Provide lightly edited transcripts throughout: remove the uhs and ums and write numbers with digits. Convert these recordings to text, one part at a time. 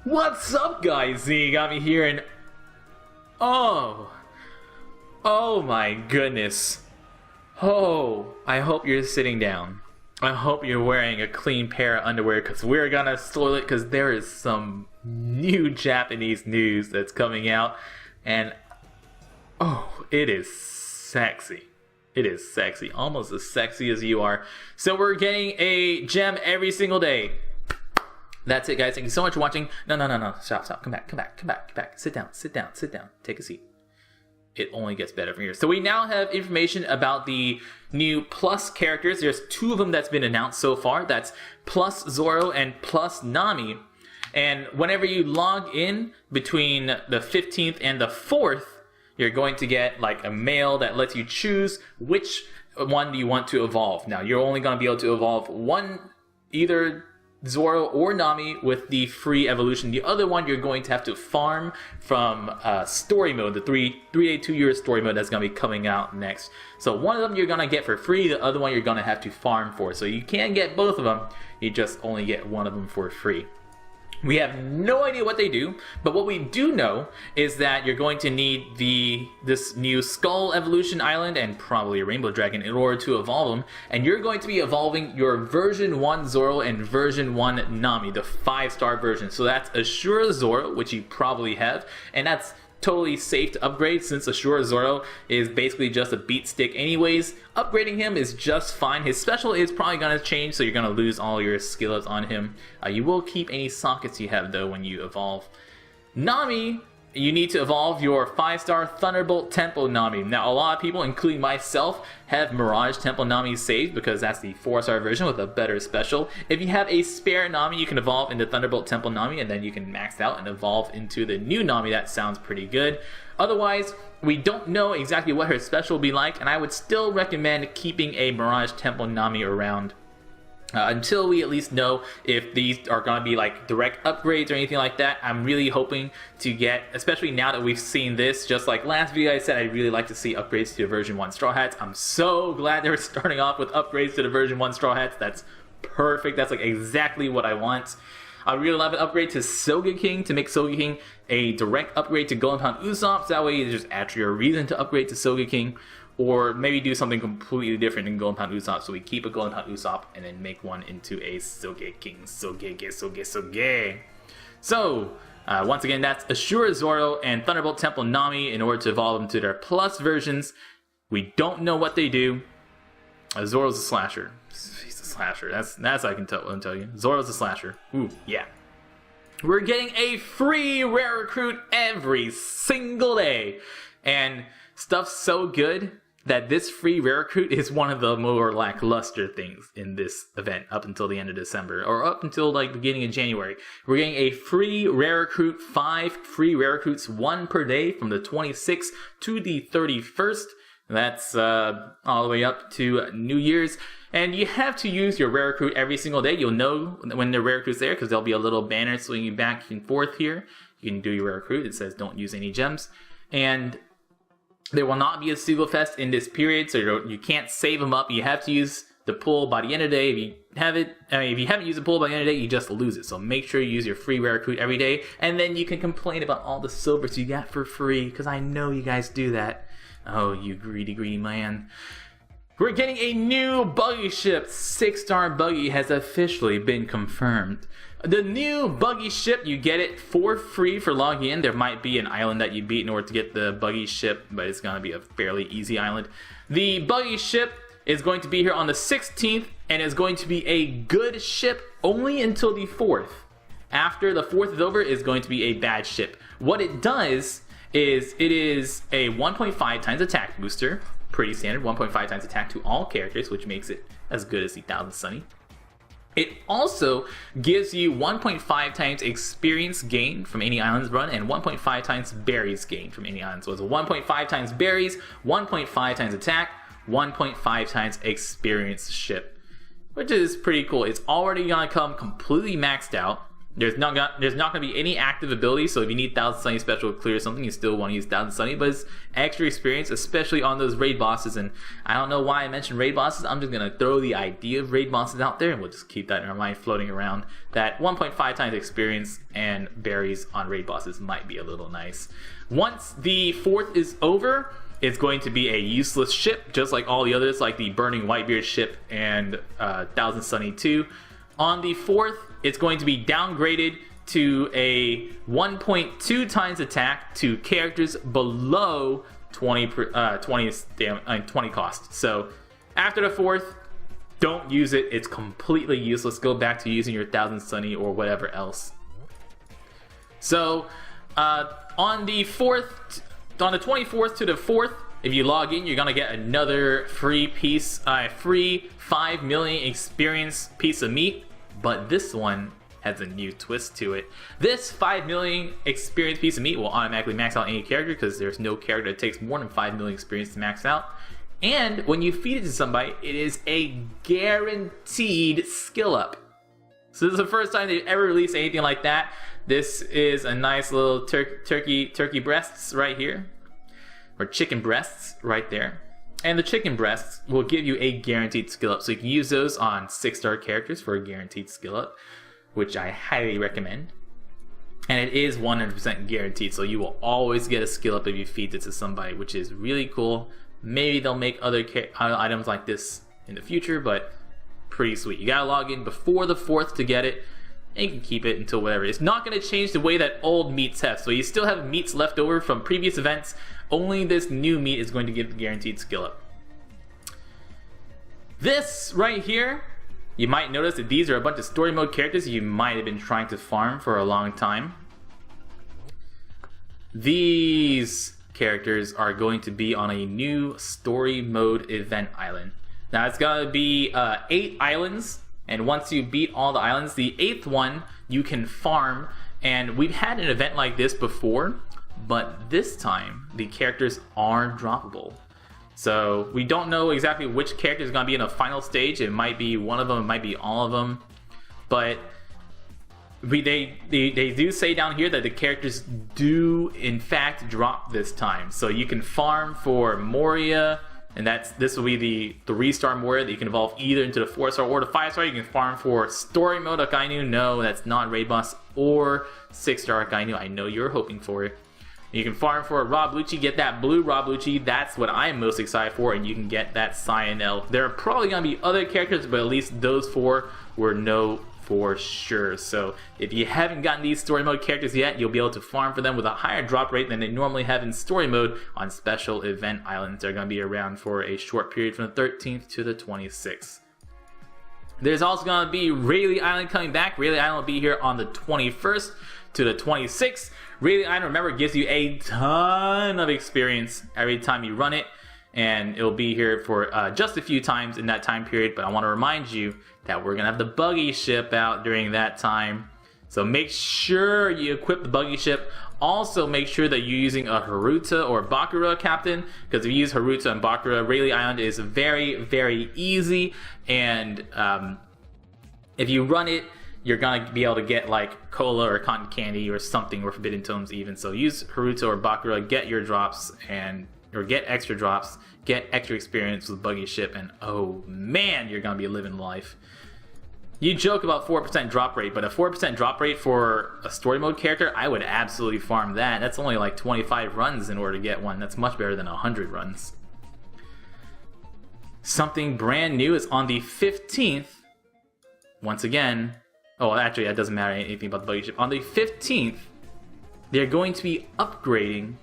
What's up, guys? Zeenigami here, and oh my goodness. Oh, I hope you're sitting down. I hope you're wearing a clean pair of underwear, because we're gonna spoil it, because there is some new Japanese news that's coming out, and oh, it is sexy. It is sexy, almost as sexy as you are. So we're getting a gem every single day. That's it, guys. Thank you so much for watching. No. Stop. Come back. Sit down. Take a seat. It only gets better from here. So we now have information about the new plus characters. There's 2 of them that's been announced so far. That's plus Zoro and plus Nami. And whenever you log in between the 15th and the 4th, you're going to get like a mail that lets you choose which one do you want to evolve. Now, you're only going to be able to evolve one, either Zoro or Nami, with the free evolution. The other one you're going to have to farm from story mode, the 3-day 2-year story mode that's going to be coming out next. So one of them you're going to get for free, the other one you're going to have to farm for. So you can't get both of them, you just only get one of them for free. We have no idea what they do, but what we do know is that you're going to need this new Skull Evolution Island and probably a Rainbow Dragon in order to evolve them, and you're going to be evolving your version 1 Zoro and version 1 Nami, the 5-star version. So that's Ashura Zoro, which you probably have, and that's totally safe to upgrade since Ashura Zoro is basically just a beat stick anyways. Upgrading him is just fine. His special is probably going to change, so you're going to lose all your skill ups on him. You will keep any sockets you have though when you evolve. Nami, you need to evolve your 5-star Thunderbolt Temple Nami. Now, a lot of people, including myself, have Mirage Temple Nami saved because that's the 4-star version with a better special. If you have a spare Nami, you can evolve into Thunderbolt Temple Nami, and then you can max out and evolve into the new Nami. That sounds pretty good. Otherwise, we don't know exactly what her special will be like, and I would still recommend keeping a Mirage Temple Nami around until we at least know if these are going to be like direct upgrades or anything like that. I'm really hoping to get, especially now that we've seen this, just like last video I said, I'd really like to see upgrades to the version 1 Straw Hats. I'm so glad they were starting off with upgrades to the version 1 Straw Hats. That's perfect. That's like exactly what I want. I really love an upgrade to Sogeking to make Sogeking a direct upgrade to Golden Pound Usopp. So that way there's just actually a reason to upgrade to Sogeking. Or maybe do something completely different in Golden Pound Usopp, so we keep a Golden Pound Usopp and then make one into a Sogeking. Soge. So, once again, that's Ashura Zoro and Thunderbolt Temple Nami in order to evolve them to their plus versions. We don't know what they do. Zoro's a slasher. He's a slasher. That's I can tell you. Zoro's a slasher. Ooh, yeah. We're getting a free rare recruit every single day. And stuff's so good that this free rare recruit is one of the more lackluster things in this event up until the end of December, or up until like beginning of January. We're getting a free rare recruit, 5 free rare recruits, 1 per day from the 26th to the 31st. That's all the way up to New Year's. And you have to use your rare recruit every single day. You'll know when the rare recruit's there because there'll be a little banner swinging back and forth here. You can do your rare recruit. It says don't use any gems. And there will not be a Sugo Fest in this period, so you can't save them up. You have to use the pool by the end of the day. If you haven't used the pool by the end of the day, you just lose it. So make sure you use your free rare recruit every day, and then you can complain about all the silvers you got for free, because I know you guys do that. Oh, you greedy man. We're getting a new Buggy Ship. 6-star Buggy has officially been confirmed. The new Buggy Ship, you get it for free for logging in. There might be an island that you beat in order to get the Buggy Ship, but it's going to be a fairly easy island. The Buggy Ship is going to be here on the 16th, and is going to be a good ship only until the 4th. After the 4th is over, it's going to be a bad ship. What it does is it is a 1.5 times attack booster. Pretty standard, 1.5 times attack to all characters, which makes it as good as the Thousand Sunny. It also gives you 1.5 times experience gain from any islands run, and 1.5 times berries gain from any islands. So it's a 1.5 times berries, 1.5 times attack, 1.5 times experience ship, which is pretty cool. It's already gonna come completely maxed out. There's not going to be any active ability, so if you need 1000 Sunny special to clear something, you still want to use 1000 Sunny, but it's extra experience, especially on those raid bosses. And I don't know why I mentioned raid bosses. I'm just going to throw the idea of raid bosses out there, and we'll just keep that in our mind floating around. That 1.5 times experience and berries on raid bosses might be a little nice. Once the 4th is over, it's going to be a useless ship, just like all the others, like the Burning Whitebeard ship and 1000 Sunny 2. On the 4th, it's going to be downgraded to a 1.2 times attack to characters below 20 cost. So after the 4th, don't use it. It's completely useless. Go back to using your 1000 Sunny or whatever else. So on the 24th to the 4th, if you log in, you're gonna get another free 5 million experience piece of meat. But this one has a new twist to it. This 5 million experience piece of meat will automatically max out any character, because there's no character that takes more than 5 million experience to max out. And when you feed it to somebody, it is a guaranteed skill up. So this is the first time they've ever released anything like that. This is a nice little turkey breasts right here, or chicken breasts right there. And the chicken breasts will give you a guaranteed skill up. So you can use those on 6-star characters for a guaranteed skill up, which I highly recommend. And it is 100% guaranteed, so you will always get a skill up if you feed it to somebody, which is really cool. Maybe they'll make other items like this in the future, but pretty sweet. You gotta log in before the 4th to get it, and you can keep it until whatever. It's not going to change the way that old meats have. So you still have meats left over from previous events. Only this new meat is going to give the guaranteed skill up. This right here, you might notice that these are a bunch of story mode characters you might have been trying to farm for a long time. These characters are going to be on a new story mode event island. Now it's going to be 8 islands. And once you beat all the islands, the 8th one you can farm. And we've had an event like this before, but this time the characters are droppable. So we don't know exactly which character is going to be in the final stage. It might be one of them, it might be all of them. But they do say down here that the characters do in fact drop this time. So you can farm for Moria. And this will be the 3-star Moria that you can evolve either into the 4-star or the 5-star. You can farm for story mode Akainu. No, that's not raid boss. Or 6-star Akainu. I know you're hoping for it. You can farm for Rob Lucci, get that blue Rob Lucci. That's what I'm most excited for. And you can get that Cyanel. There are probably going to be other characters, but at least those 4 were no for sure. So if you haven't gotten these story mode characters yet, you'll be able to farm for them with a higher drop rate than they normally have in story mode on special event islands. They're going to be around for a short period from the 13th to the 26th. There's also going to be Rayleigh Island coming back. Rayleigh Island will be here on the 21st to the 26th. Rayleigh Island, remember, gives you a ton of experience every time you run it. And it'll be here for just a few times in that time period. But I want to remind you that we're going to have the Buggy Ship out during that time. So make sure you equip the Buggy Ship. Also make sure that you're using a Haruta or Bakura captain. Because if you use Haruta and Bakura, Rayleigh Island is very, very easy. And if you run it, you're going to be able to get like cola or cotton candy or something, or forbidden tomes even. So use Haruta or Bakura, get your drops, or get extra drops, get extra experience with Buggy Ship, and oh man, you're gonna be living life. You joke about 4% drop rate, but a 4% drop rate for a story mode character, I would absolutely farm that. That's only like 25 runs in order to get one. That's much better than 100 runs. Something brand new is on the 15th. Once again, oh, actually, that doesn't matter anything about the Buggy Ship. On the 15th, they're going to be upgrading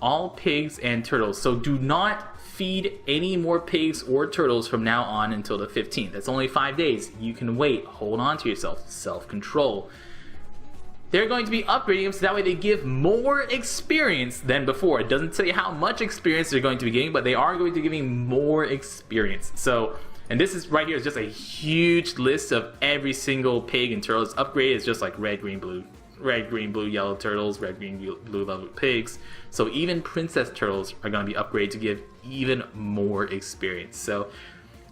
all pigs and turtles. So do not feed any more pigs or turtles from now on until the 15th. That's only 5 days. You can wait. Hold on to yourself. Self-control. They're going to be upgrading them so that way they give more experience than before. It doesn't tell you how much experience they're going to be getting, but they are going to be giving more experience. So, and this is right here is just a huge list of every single pig and turtle that's upgraded. It's just like red, green, blue, yellow turtles, red, green, blue, level pigs. So even princess turtles are going to be upgraded to give even more experience. So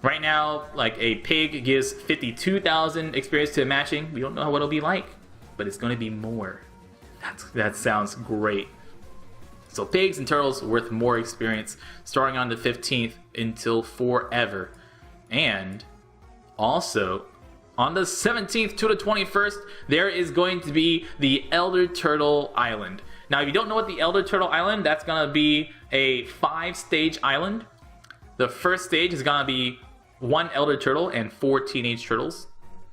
right now, like a pig gives 52,000 experience to matching. We don't know what it'll be like. but it's going to be more. That sounds great. So pigs and turtles worth more experience starting on the 15th until forever. And also on the 17th to the 21st, there is going to be the Elder Turtle Island. Now, if you don't know what the Elder Turtle Island, that's going to be a 5-stage island. The first stage is going to be 1 Elder Turtle and 4 Teenage Turtles.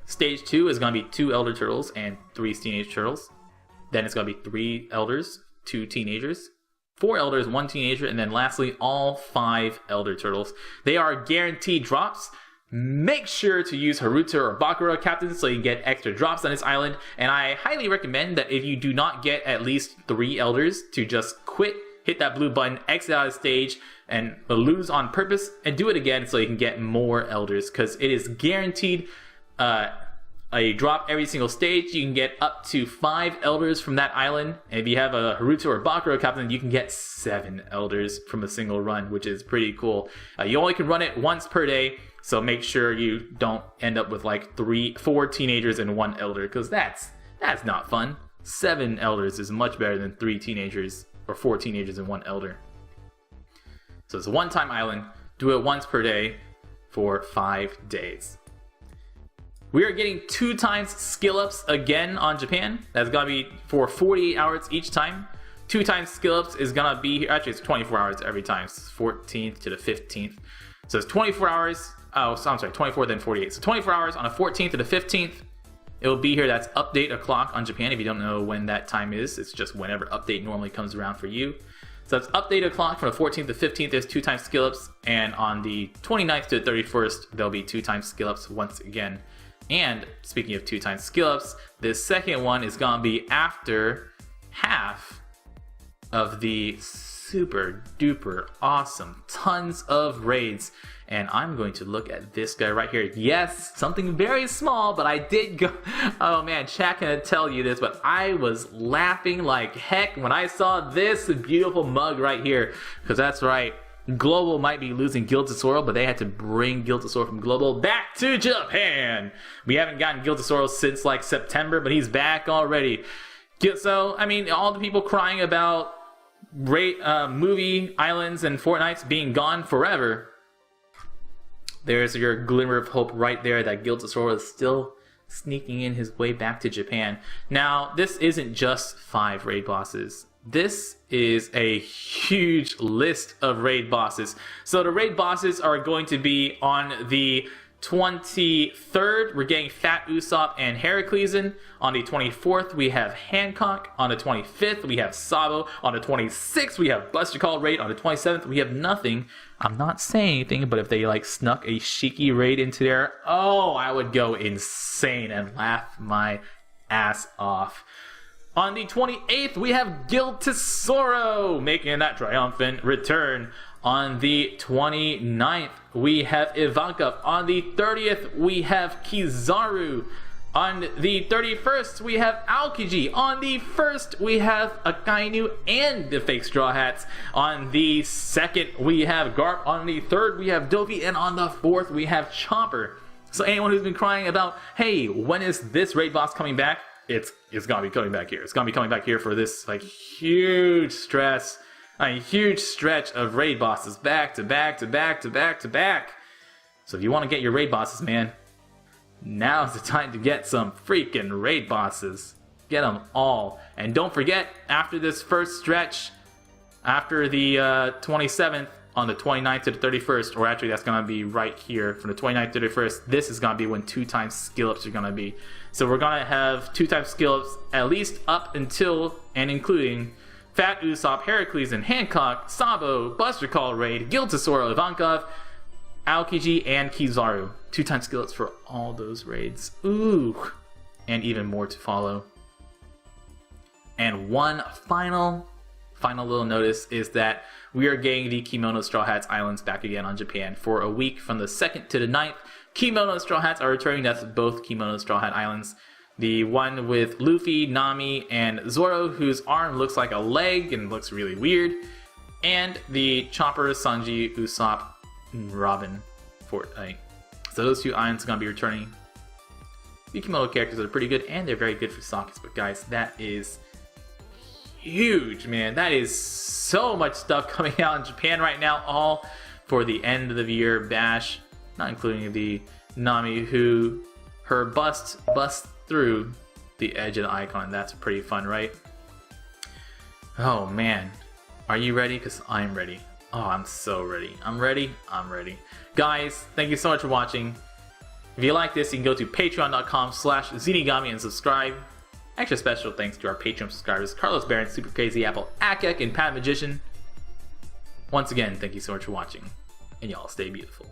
Stage 2 is going to be 2 Elder Turtles and 3 Teenage Turtles. Then it's going to be 3 Elders, 2 Teenagers, 4 Elders, 1 Teenager, and then lastly, all 5 Elder Turtles. They are guaranteed drops. Make sure to use Haruto or Bakura captains so you can get extra drops on this island. And I highly recommend that if you do not get at least 3 Elders, to just quit, hit that blue button, exit out of the stage, and lose on purpose, and do it again so you can get more Elders, because it is guaranteed a drop every single stage. You can get up to 5 Elders from that island, and if you have a Haruto or Bakura captain, you can get 7 Elders from a single run, which is pretty cool. You only can run it once per day, so make sure you don't end up with like 4 Teenagers and 1 Elder, because that's not fun. 7 Elders is much better than 3 Teenagers or 4 Teenagers and 1 Elder. So it's a one-time island. Do it once per day for 5 days. We are getting 2 times skill ups again on Japan. That's gonna be for 48 hours each time. 2 times skill ups is gonna be here. Actually, it's 24 hours every time. It's 14th to the 15th. So it's 24 hours. Oh, so I'm sorry, 24 then 48. So 24 hours on the 14th to the 15th. It will be here. That's update o'clock on Japan. If you don't know when that time is, it's just whenever update normally comes around for you. So it's update o'clock from the 14th to 15th. There's 2 times skill ups, and on the 29th to the 31st, there'll be 2 times skill ups once again. And speaking of 2 times skill ups, this second one is gonna be after half of the super duper awesome tons of raids. And I'm going to look at this guy right here. Yes, something very small, but I did go, oh man, chat can tell you this, but I was laughing like heck when I saw this beautiful mug right here. Because that's right, Global might be losing Gilded Zoro, but they had to bring Gilded Zoro from Global back to Japan. We haven't gotten Gilded Zoro since like September, but he's back already. So, I mean, all the people crying about movie islands and Fortnite's being gone forever. There's your glimmer of hope right there that Gilded Zoro is still sneaking in his way back to Japan. Now, this isn't just 5 raid bosses. This is a huge list of raid bosses. So the raid bosses are going to be on the 23rd, we're getting Fat Usopp and Heracleson. On the 24th, we have Hancock. On the 25th, we have Sabo. On the 26th, we have Buster Call raid. On the 27th, we have nothing. I'm not saying anything, but if they like snuck a Shiki raid into there, oh, I would go insane and laugh my ass off. On the 28th, we have Gilded Zoro making that triumphant return. On the 29th, we have Ivankov. On the 30th, we have Kizaru. On the 31st, we have Aokiji. On the 1st, we have Akainu and the fake Straw Hats. On the 2nd, we have Garp. On the 3rd, we have Dovi. And on the 4th, we have Chomper. So anyone who's been crying about, hey, when is this raid boss coming back? It's gonna be coming back here. It's gonna be coming back here for this like huge stretch of raid bosses back to back to back to back to back. So if you want to get your raid bosses, man, now's the time to get some freaking raid bosses. Get them all. And don't forget, after this first stretch, after the 27th, on the 29th to the 31st, or actually that's going to be right here, from the 29th to the 31st, this is going to be when 2 times skill ups are going to be. So we're going to have 2 times skill ups at least up until and including Fat Usopp, Heracleson, Hancock, Sabo, Buster Call raid, Gilded Zoro, Ivankov, Aokiji, and Kizaru. 2 times skill ups for all those raids. Ooh! And even more to follow. And one final little notice is that we are getting the Kimono Straw Hats Islands back again on Japan for a week from the 2nd to the 9th. Kimono Straw Hats are returning. That's both Kimono Straw Hat Islands. The one with Luffy, Nami, and Zoro, whose arm looks like a leg and looks really weird. And the Chopper, Sanji, Usopp, and Robin Fortnite. So those 2 islands are going to be returning. Yukimoto characters are pretty good, and they're very good for sockets. But guys, that is huge, man. That is so much stuff coming out in Japan right now, all for the end of the year bash, not including the Nami, who her busts through the edge of the icon. That's pretty fun, right? Oh man, are you ready? Because I'm ready. Oh, I'm so ready. I'm ready. Guys, thank you so much for watching. If you like this, you can go to patreon.com/Zeenigami and subscribe. Extra special thanks to our Patreon subscribers, Carlos Barron, supercrazyapple, Akek, and Padanmagician. Once again, thank you so much for watching, and y'all stay beautiful.